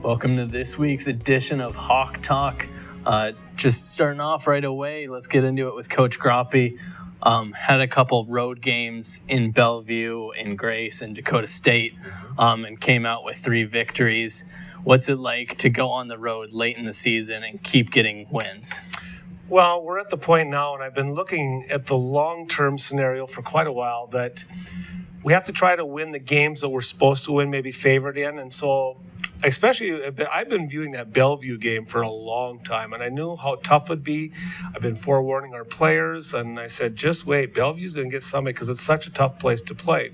Welcome to this week's edition of HawkTalk. Just starting off right away, let's get into it with Coach Graupe. Had a couple road games in Bellevue, in Grace, and Dakota State, and came out with 3 victories. What's it like to go on the road late in the season and keep getting wins? Well, we're at the point now, and I've been looking at the long-term scenario for quite a while, that we have to try to win the games that we're supposed to win, maybe favored in. And so, especially, I've been viewing that Bellevue game for a long time, and I knew how tough it would be. I've been forewarning our players, and I said, just wait, Bellevue's going to get somebody because it's such a tough place to play.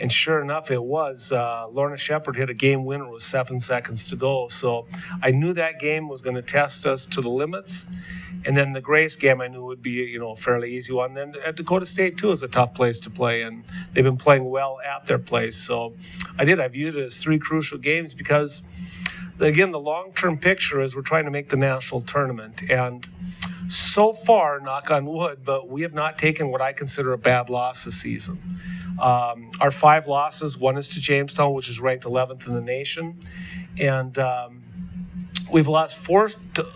And sure enough, it was. Lorna Shepard hit a game winner with 7 seconds to go. So I knew that game was going to test us to the limits. And then the Grace game I knew would be, a fairly easy one. Then at Dakota State, too, is a tough place to play, and they've been playing well at their place. So I viewed it as 3 crucial games because, again, the long-term picture is we're trying to make the national tournament. And so far, knock on wood, but we have not taken what I consider a bad loss this season. Our 5 losses, one is to Jamestown, which is ranked 11th in the nation. And we've lost 4.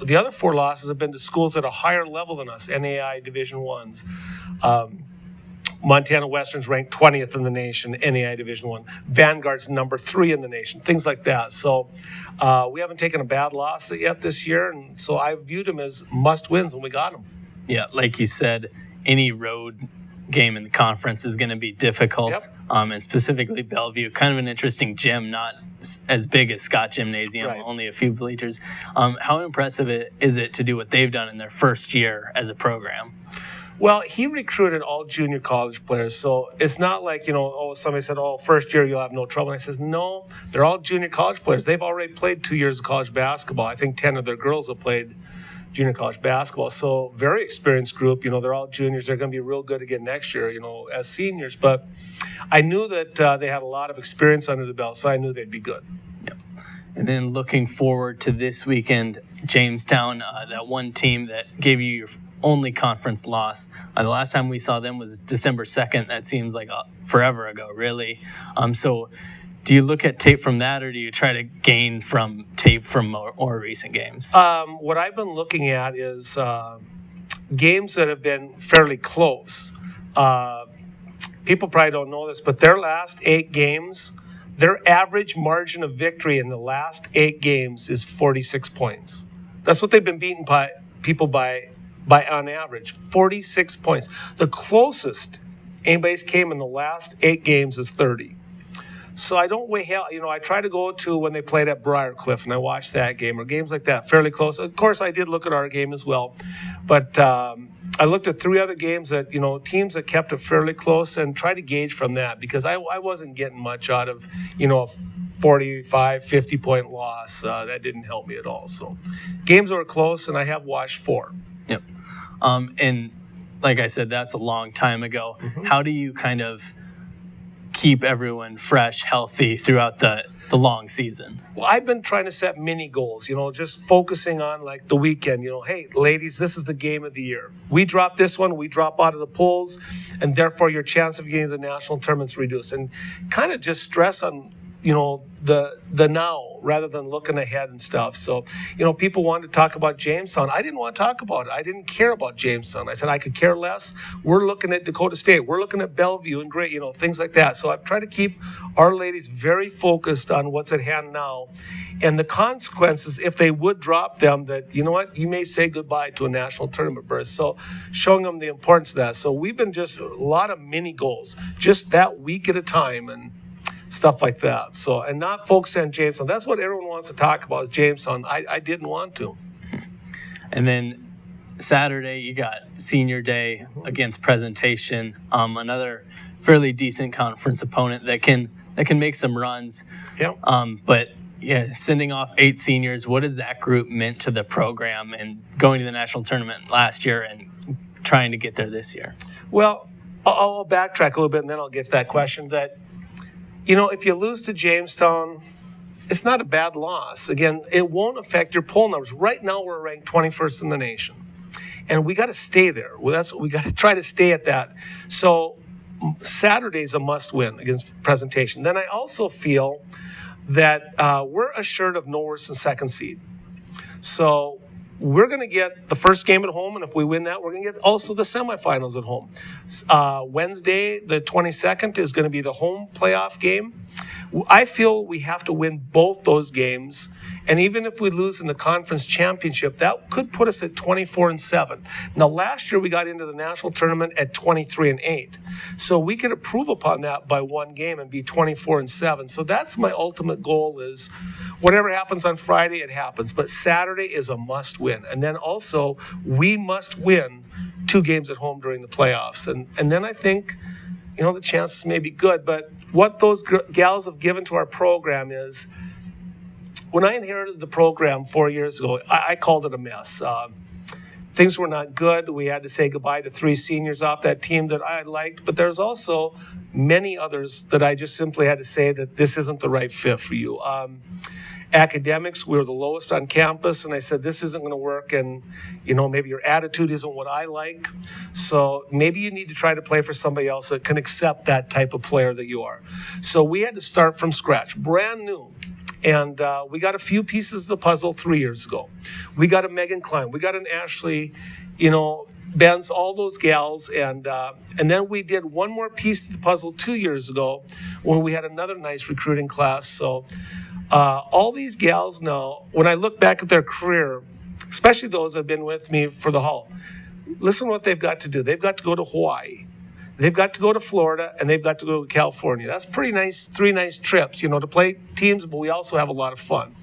The other 4 losses have been to schools at a higher level than us, NAI Division Ones. Montana Western's ranked 20th in the nation, NAI Division One. Vanguard's number 3 in the nation, things like that. So we haven't taken a bad loss yet this year, and so I viewed them as must-wins when we got them. Yeah, like you said, any road game in the conference is going to be difficult, Yep. And specifically Bellevue, kind of an interesting gym, not as big as Scott Gymnasium, Right. only a few bleachers. How impressive is it to do what they've done in their first year as a program? Well, he recruited all junior college players, so it's not like, somebody said, first year you'll have no trouble. And I says, no, they're all junior college players. They've already played 2 years of college basketball. I think 10 of their girls have played junior college basketball. So very experienced group. They're all juniors. They're going to be real good again next year, as seniors. But I knew that they had a lot of experience under the belt, so I knew they'd be good. Yep. And then looking forward to this weekend, Jamestown, that one team that gave you your only conference loss. The last time we saw them was December 2nd. That seems like forever ago, really. So do you look at tape from that, or do you try to gain from tape from more recent games? What I've been looking at is games that have been fairly close. People probably don't know this, but their last 8 games, their average margin of victory in the last 8 games is 46 points. That's what they've been beaten by people by on average, 46 points. The closest anybody's came in the last 8 games is 30. So I don't weigh hell. I try to go to when they played at Briarcliff, and I watched that game, or games like that, fairly close. Of course, I did look at our game as well. But I looked at 3 other games that, teams that kept it fairly close, and tried to gauge from that, because I wasn't getting much out of, a 45, 50-point loss. That didn't help me at all. So games that were close, and I have watched 4. Yep. And like I said, that's a long time ago. Mm-hmm. How do you kind of keep everyone fresh, healthy throughout the long season? Well, I've been trying to set mini goals, just focusing on like the weekend, hey, ladies, this is the game of the year. We drop this one, we drop out of the polls, and therefore your chance of getting the national tournament's reduced. And kind of just stress on, the now rather than looking ahead and stuff. So, people wanted to talk about Jamestown. I didn't want to talk about it. I didn't care about Jamestown. I said I could care less. We're looking at Dakota State. We're looking at Bellevue and Great, things like that. So I've tried to keep our ladies very focused on what's at hand now and the consequences if they would drop them, that, you may say goodbye to a national tournament berth. So showing them the importance of that. So we've been just a lot of mini goals, just that week at a time, and stuff like that. So, and not focus on Jamestown. That's what everyone wants to talk about, is Jamestown. I didn't want to. And then Saturday, you got senior day against Presentation, another fairly decent conference opponent that can make some runs. Yeah. But yeah, sending off 8 seniors, what has that group meant to the program and going to the national tournament last year and trying to get there this year? Well, I'll backtrack a little bit, and then I'll get to that question. That, if you lose to Jamestown, it's not a bad loss. Again, it won't affect your poll numbers. Right now, we're ranked 21st in the nation, and we got to stay there. We got to try to stay at that. So Saturday's a must-win against Presentation. Then I also feel that we're assured of no worse than second seed. So we're going to get the first game at home, and if we win that, we're going to get also the semifinals at home. Wednesday, the 22nd, is going to be the home playoff game. I feel we have to win both those games, and even if we lose in the conference championship, that could put us at 24-7. Now, last year we got into the national tournament at 23-8, so we could improve upon that by one game and be 24-7. So that's my ultimate goal: is whatever happens on Friday, it happens, but Saturday is a must-win, and then also we must win 2 games at home during the playoffs, and then I think, the chances may be good. But what those gals have given to our program is, when I inherited the program 4 years ago, I called it a mess. Things were not good. We had to say goodbye to 3 seniors off that team that I liked, but there's also many others that I just simply had to say that this isn't the right fit for you. Academics, we were the lowest on campus, and I said, this isn't going to work, and maybe your attitude isn't what I like, so maybe you need to try to play for somebody else that can accept that type of player that you are. So we had to start from scratch, brand new, and we got a few pieces of the puzzle 3 years ago. We got a Megan Klein, we got an Ashley, Benz, all those gals, and then we did one more piece of the puzzle 2 years ago when we had another nice recruiting class. So all these gals now, when I look back at their career, especially those that have been with me for the haul, listen to what they've got to do. They've got to go to Hawaii. They've got to go to Florida, and they've got to go to California. That's pretty nice, 3 nice trips, to play teams, but we also have a lot of fun.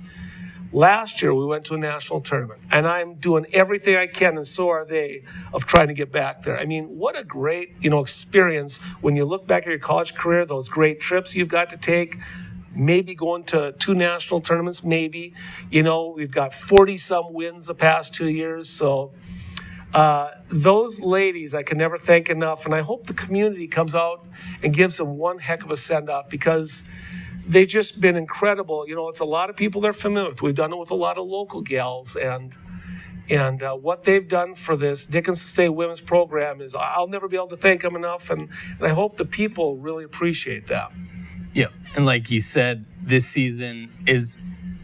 Last year, we went to a national tournament, and I'm doing everything I can, and so are they, of trying to get back there. I mean, what a great, experience when you look back at your college career, those great trips you've got to take, maybe going to 2 national tournaments, maybe. We've got 40-some wins the past 2 years. So those ladies, I can never thank enough. And I hope the community comes out and gives them one heck of a send-off, because they've just been incredible. It's a lot of people they're familiar with. We've done it with a lot of local gals. And what they've done for this Dickinson State women's program is, I'll never be able to thank them enough. And I hope the people really appreciate that. Yeah, and like you said, this season is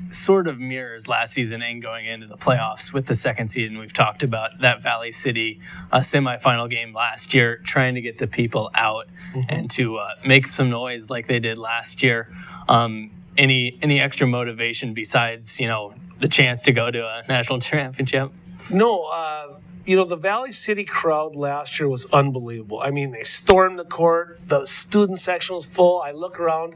sort of mirrors last season and going into the playoffs with the second seed. And we've talked about that Valley City semifinal game last year, trying to get the people out and to make some noise like they did last year. Any extra motivation besides, the chance to go to a national championship? No, the Valley City crowd last year was unbelievable. I mean, they stormed the court. The student section was full. I look around,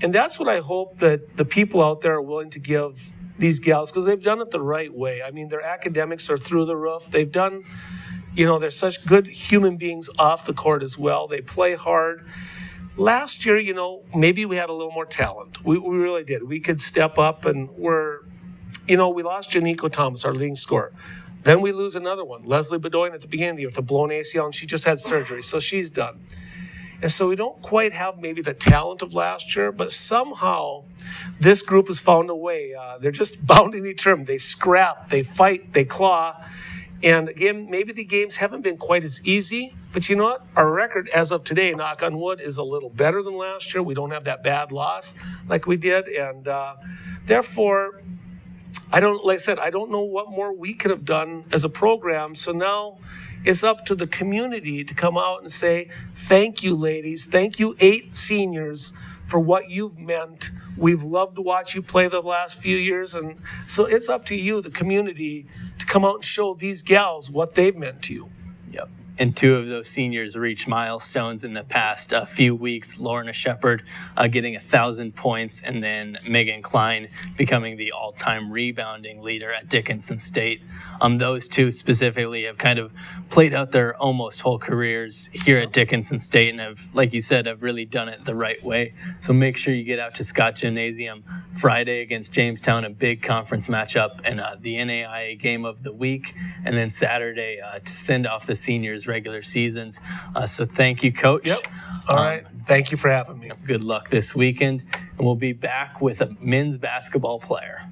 and that's what I hope that the people out there are willing to give these gals, because they've done it the right way. I mean, their academics are through the roof. They've done, they're such good human beings off the court as well. They play hard. Last year, maybe we had a little more talent. We really did. We could step up, and we lost Janiko Thomas, our leading scorer. Then we lose another one, Leslie Bedoin, at the beginning of the year with a blown ACL, and she just had surgery, so she's done. And so we don't quite have maybe the talent of last year, but somehow this group has found a way. They're just bounding each other. They scrap, they fight, they claw. And again, maybe the games haven't been quite as easy, but you know what? Our record as of today, knock on wood, is a little better than last year. We don't have that bad loss like we did, and therefore, I don't know what more we could have done as a program. So now it's up to the community to come out and say, thank you, ladies. Thank you, 8 seniors, for what you've meant. We've loved to watch you play the last few years. And so it's up to you, the community, to come out and show these gals what they've meant to you. Yep. And 2 of those seniors reached milestones in the past few weeks. Lorna Shepard getting 1,000 points, and then Megan Klein becoming the all-time rebounding leader at Dickinson State. Those 2 specifically have kind of played out their almost whole careers here at Dickinson State, and have, like you said, have really done it the right way. So make sure you get out to Scott Gymnasium Friday against Jamestown, a big conference matchup, and the NAIA game of the week, and then Saturday to send off the seniors' regular seasons. So thank you, Coach. Yep. All right. Thank you for having me. Good luck this weekend. And we'll be back with a men's basketball player.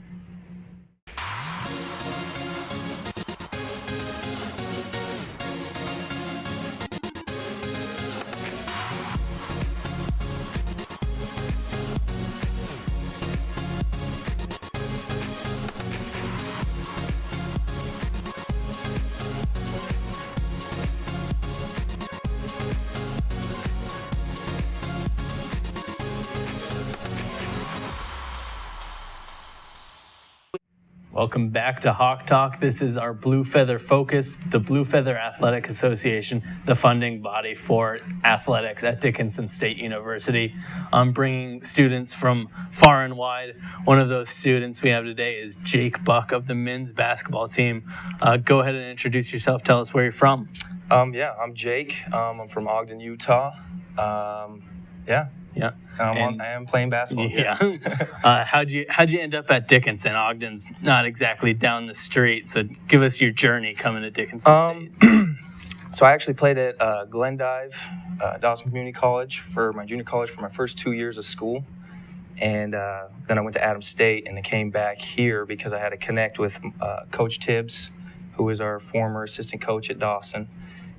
Welcome back to Hawk Talk. This is our Blue Feather focus, the Blue Feather Athletic Association, the funding body for athletics at Dickinson State University. Bringing students from far and wide. One of those students we have today is Jake Buck of the men's basketball team. Go ahead and introduce yourself. Tell us where you're from. Yeah, I'm Jake. I'm from Ogden, Utah. Yeah. I am playing basketball. Yeah. How'd you end up at Dickinson? Ogden's not exactly down the street, so give us your journey coming to Dickinson State. So I actually played at Glendive, Dawson Community College for my junior college for my first 2 years of school. And then I went to Adams State, and I came back here because I had to connect with Coach Tibbs, who was our former assistant coach at Dawson,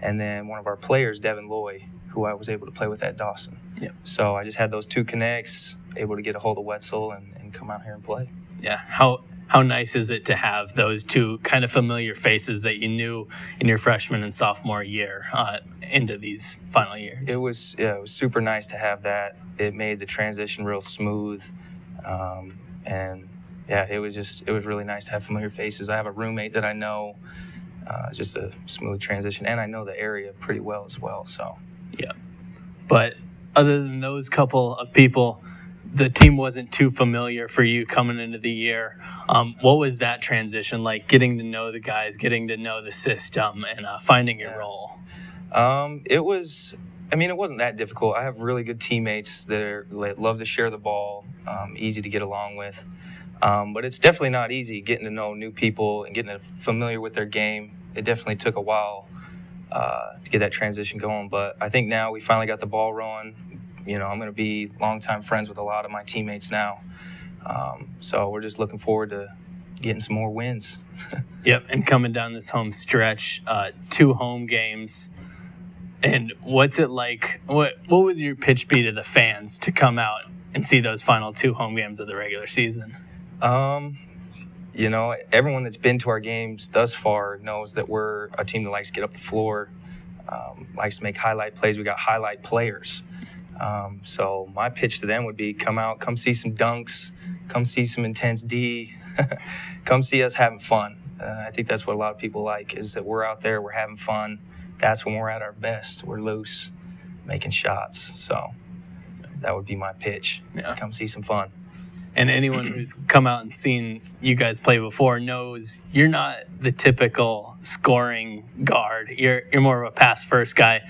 and then one of our players, Devin Loy, who I was able to play with at Dawson. Yep. So I just had those two connects, able to get a hold of Wetzel and come out here and play. Yeah. How nice is it to have those two kind of familiar faces that you knew in your freshman and sophomore year into these final years? It was super nice to have that. It made the transition real smooth. It was really nice to have familiar faces. I have a roommate that I know. It's just a smooth transition, and I know the area pretty well as well. So. Yeah. But other than those couple of people, the team wasn't too familiar for you coming into the year. What was that transition like, getting to know the guys, getting to know the system, and finding your role? It wasn't that difficult. I have really good teammates that love to share the ball, easy to get along with. But it's definitely not easy getting to know new people and getting familiar with their game. It definitely took a while to get that transition going, but I think now we finally got the ball rolling. I'm going to be longtime friends with a lot of my teammates now. So we're just looking forward to getting some more wins. Yep, and coming down this home stretch, 2 home games. And what's it like? What was your pitch be to the fans to come out and see those final 2 home games of the regular season? Everyone that's been to our games thus far knows that we're a team that likes to get up the floor, likes to make highlight plays. We got highlight players. So my pitch to them would be come out, come see some dunks, come see some intense D, come see us having fun. I think that's what a lot of people like, is that we're out there, we're having fun. That's when we're at our best. We're loose, making shots. So that would be my pitch. Yeah. Come see some fun. And anyone who's come out and seen you guys play before knows you're not the typical scoring guard. You're more of a pass-first guy.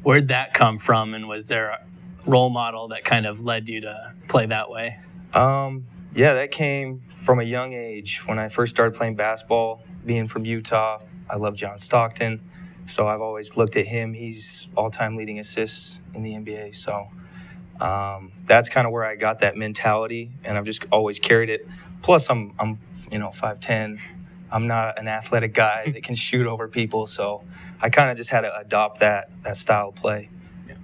Where'd that come from, and was there a role model that kind of led you to play that way? That came from a young age. When I first started playing basketball, being from Utah, I love John Stockton. So I've always looked at him. He's all-time leading assists in the NBA. So that's kind of where I got that mentality, and I've just always carried it. Plus, I'm 5'10". I'm not an athletic guy that can shoot over people, so I kind of just had to adopt that style of play. Yeah.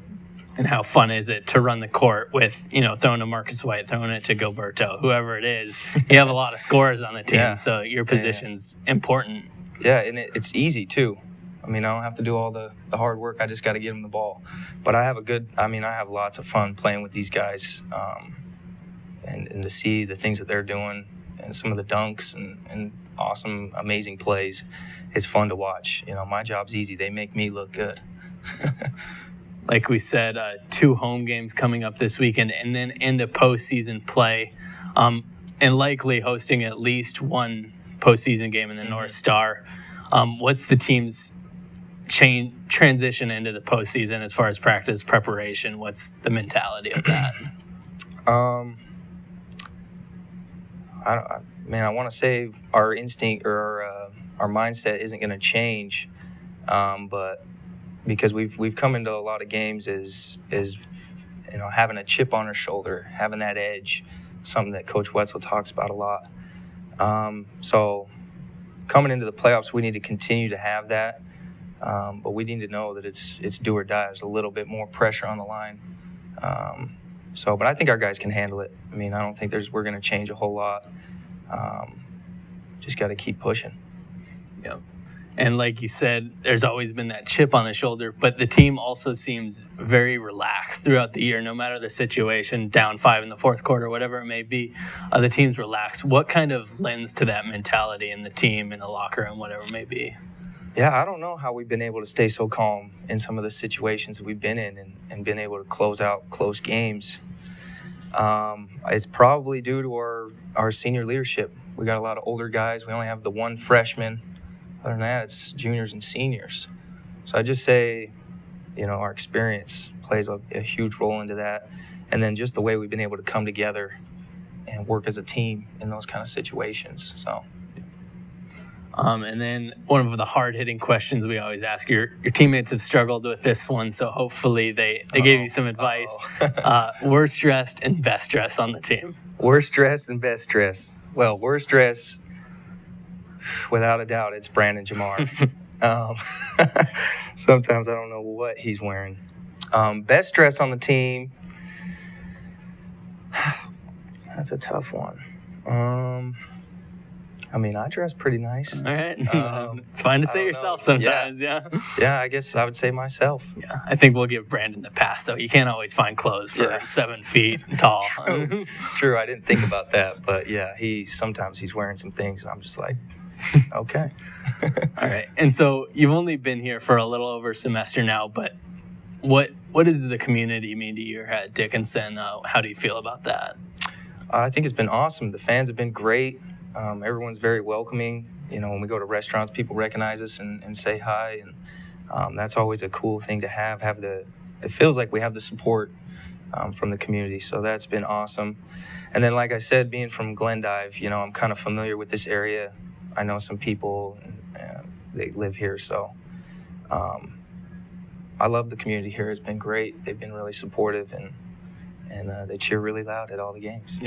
And how fun is it to run the court with, throwing to Marcus White, throwing it to Gilberto, whoever it is. You have a lot of scorers on the team, so your position's important. Yeah, and it's easy too. I don't have to do all the hard work. I just got to get them the ball. But I have lots of fun playing with these guys, and to see the things that they're doing and some of the dunks and awesome, amazing plays. It's fun to watch. My job's easy. They make me look good. Like we said, 2 home games coming up this weekend, and then into postseason play, and likely hosting at least one postseason game in the North Star. What's the team's transition into the postseason as far as practice preparation? What's the mentality of that? I want to say our instinct or our mindset isn't going to change, but because we've come into a lot of games is having a chip on our shoulder, having that edge, something that Coach Wetzel talks about a lot. So coming into the playoffs, we need to continue to have that. But we need to know that it's do or die. There's a little bit more pressure on the line. But I think our guys can handle it. I don't think we're going to change a whole lot. Just got to keep pushing. Yep. And like you said, there's always been that chip on the shoulder, but the team also seems very relaxed throughout the year, no matter the situation, down 5 in the fourth quarter, whatever it may be. The team's relaxed. What kind of lends to that mentality in the team, in the locker room, whatever it may be? Yeah, I don't know how we've been able to stay so calm in some of the situations that we've been in and been able to close out close games. It's probably due to our senior leadership. We got a lot of older guys. We only have the one freshman. Other than that, it's juniors and seniors. So I just say, our experience plays a huge role into that. And then just the way we've been able to come together and work as a team in those kind of situations. So. And then one of the hard-hitting questions we always ask, your teammates have struggled with this one, so hopefully they gave you some advice. Worst dressed and best dressed on the team. Worst dressed and best dressed. Well, worst dressed, without a doubt, it's Brandon Jamar. Sometimes I don't know what he's wearing. Best dressed on the team, that's a tough one. I dress pretty nice. All right. It's fine to say yourself sometimes, yeah. Yeah, I guess I would say myself. Yeah, I think we'll give Brandon the pass, though. You can't always find clothes for 7 feet tall. True, I didn't think about that. But, yeah, sometimes he's wearing some things, and I'm just like, okay. All right. And so you've only been here for a little over a semester now, but what does the community mean to you here at Dickinson? How do you feel about that? I think it's been awesome. The fans have been great. Everyone's very welcoming. When we go to restaurants, people recognize us and say hi, and that's always a cool thing to have. It feels like we have the support from the community, so that's been awesome. And then, like I said, being from Glendive, I'm kind of familiar with this area. I know some people, they live here, so I love the community here. It's been great. They've been really supportive, and they cheer really loud at all the games.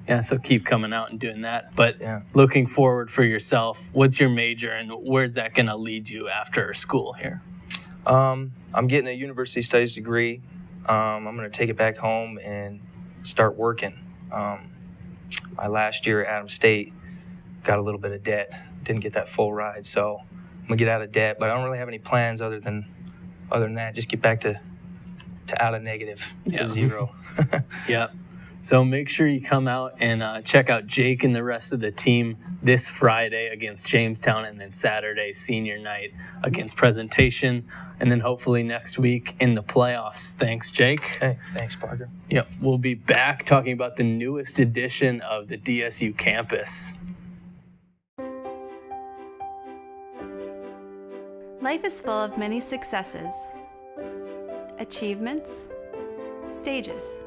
Yeah, so keep coming out and doing that. But looking forward for yourself, what's your major and where's that going to lead you after school here? I'm getting a university studies degree. I'm going to take it back home and start working. My last year at Adams State got a little bit of debt. Didn't get that full ride, so I'm going to get out of debt. But I don't really have any plans other than that. Just get back to out of negative to zero. Yeah. So make sure you come out and check out Jake and the rest of the team this Friday against Jamestown, and then Saturday, senior night, against Presentation, and then hopefully next week in the playoffs. Thanks, Jake. Hey, thanks, Parker. Yep, we'll be back talking about the newest edition of the DSU campus. Life is full of many successes, achievements, stages.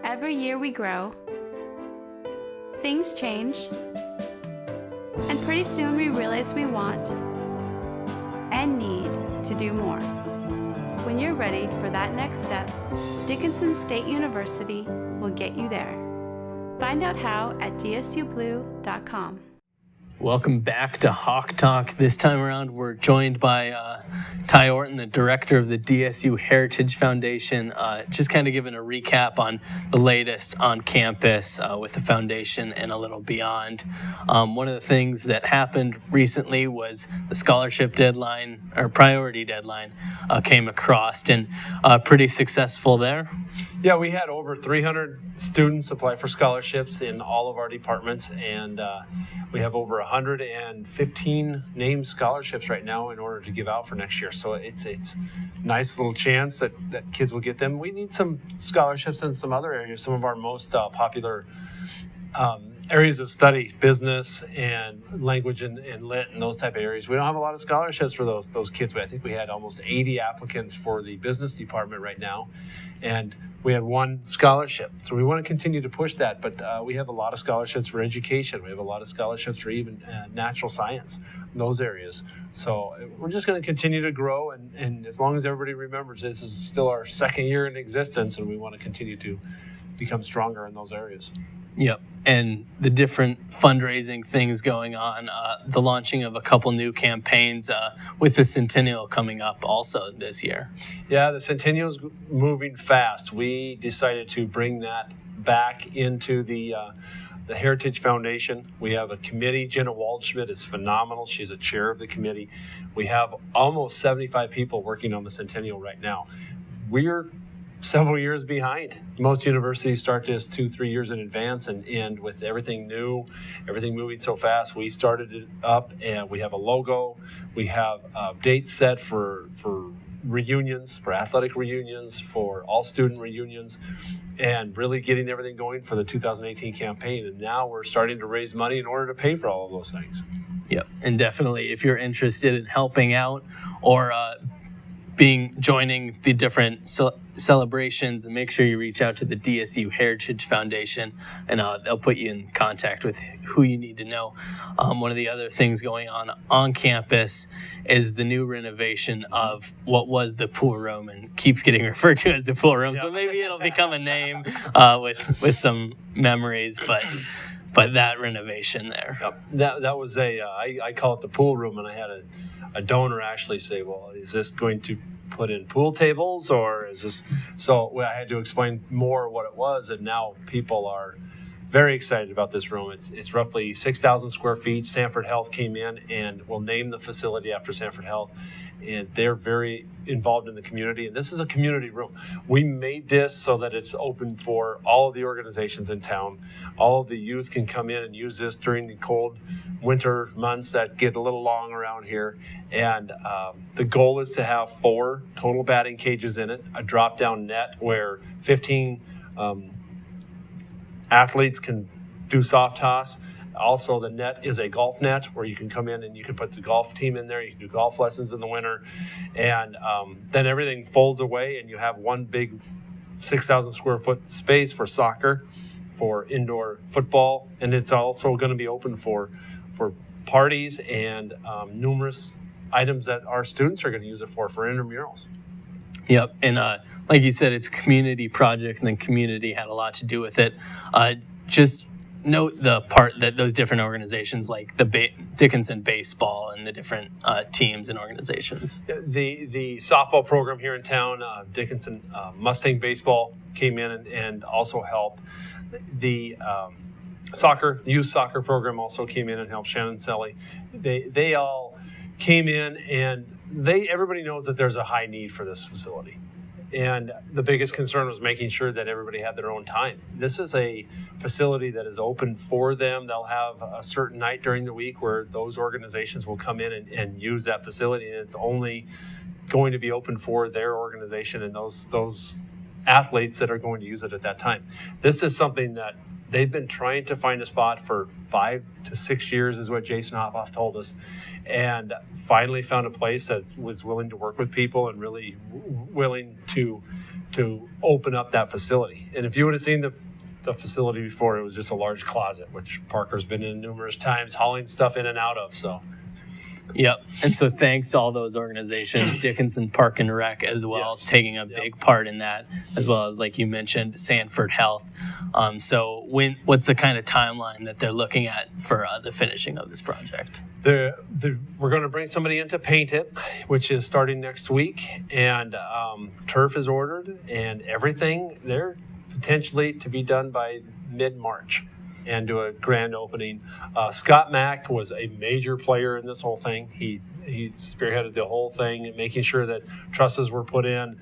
Every year we grow, things change, and pretty soon we realize we want and need to do more. When you're ready for that next step, Dickinson State University will get you there. Find out how at dsublue.com. Welcome back to Hawk Talk. This time around, we're joined by Ty Orton, the director of the DSU Heritage Foundation, just kind of giving a recap on the latest on campus with the foundation and a little beyond. One of the things that happened recently was the scholarship deadline, or priority deadline, came across, and pretty successful there. Yeah, we had over 300 students apply for scholarships in all of our departments, and we have over 115 named scholarships right now in order to give out for next year. So it's a nice little chance that kids will get them. We need some scholarships in some other areas, some of our most popular areas of study, business and language and lit and those type of areas. We don't have a lot of scholarships for those kids, but I think we had almost 80 applicants for the business department right now, and we had one scholarship. So we want to continue to push that, but we have a lot of scholarships for education. We have a lot of scholarships for even natural science, those areas. So we're just going to continue to grow, and as long as everybody remembers this is still our second year in existence, and we want to continue to become stronger in those areas. Yep, and the different fundraising things going on, the launching of a couple new campaigns with the Centennial coming up also this year. Yeah, the Centennial's moving fast. We decided to bring that back into the the Heritage Foundation. We have a committee. Jenna Waldschmidt is phenomenal. She's a chair of the committee. We have almost 75 people working on the Centennial right now. We're several years behind. Most universities start this 2-3 years in advance, and with everything new, everything moving so fast, we started it up, and we have a logo. We have a date set for reunions, for athletic reunions, for all student reunions, and really getting everything going for the 2018 campaign. And now we're starting to raise money in order to pay for all of those things. Yep, and definitely if you're interested in helping out or joining the different celebrations, make sure you reach out to the DSU Heritage Foundation, and they'll put you in contact with who you need to know. One of the other things going on campus is the new renovation of what was the pool room and keeps getting referred to as the pool room. So maybe it'll become a name with some memories, but that renovation there. Yep. That was I call it the pool room, and I had a donor actually say, well, is this going to put in pool tables, or is this? So I had to explain more what it was, and now people are very excited about this room. It's roughly 6,000 square feet. Sanford Health came in and will name the facility after Sanford Health, and they're very involved in the community. And this is a community room. We made this so that it's open for all of the organizations in town. All of the youth can come in and use this during the cold winter months that get a little long around here. And the goal is to have 4 total batting cages in it, a drop-down net where 15 athletes can do soft toss. Also, the net is a golf net where you can come in and you can put the golf team in there. You can do golf lessons in the winter. And then everything folds away and you have one big 6,000 square foot space for soccer, for indoor football. And it's also going to be open for parties and numerous items that our students are going to use it for intramurals. Yep, and like you said, it's a community project, and the community had a lot to do with it. Just note the part that those different organizations, like the Dickinson baseball and the different teams and organizations. The softball program here in town, Dickinson Mustang baseball came in and also helped. The youth soccer program also came in and helped. Shannon Selly. They all came in, and everybody knows that there's a high need for this facility. And the biggest concern was making sure that everybody had their own time. This is a facility that is open for them. They'll have a certain night during the week where those organizations will come in and use that facility, and it's only going to be open for their organization and those athletes that are going to use it at that time. This is something that they've been trying to find a spot for 5 to 6 years, is what Jason Hoppoff told us, and finally found a place that was willing to work with people and really willing to open up that facility. And if you would have seen the facility before, it was just a large closet, which Parker's been in numerous times hauling stuff in and out of. So. Yep. And so thanks to all those organizations, Dickinson Park and Rec as well, Yes. taking a big part in that, as well as, like you mentioned, Sanford Health. So what's the kind of timeline that they're looking at for the finishing of this project? We're going to bring somebody in to paint it, which is starting next week, and turf is ordered, and everything there potentially to be done by mid-March. And do a grand opening. Scott Mack was a major player in this whole thing. He spearheaded the whole thing, making sure that trusses were put in,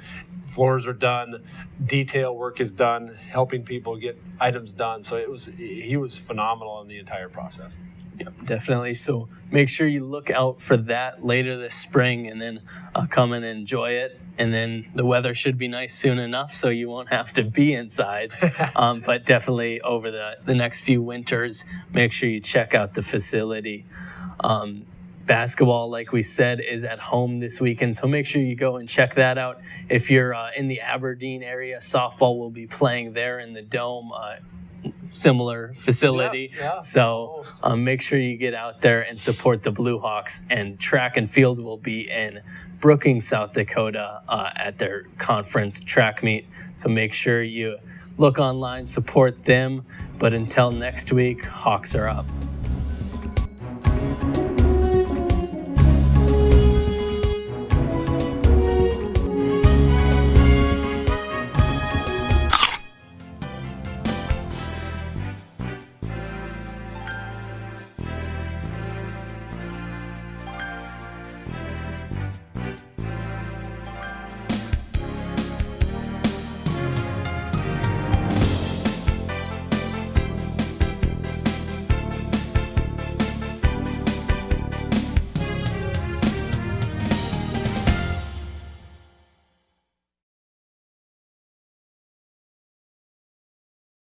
floors are done, detail work is done, helping people get items done. So he was phenomenal in the entire process. Yep, definitely. So make sure you look out for that later this spring, and then come and enjoy it. And then the weather should be nice soon enough, so you won't have to be inside. But definitely over the next few winters, make sure you check out the facility. Basketball, like we said, is at home this weekend, so make sure you go and check that out. If you're in the Aberdeen area, softball will be playing there in the Dome. Similar facility. Yeah, so make sure you get out there and support the Blue Hawks. And track and field will be in Brookings, South Dakota at their conference track meet. So make sure you look online, support them. But until next week, Hawks are up.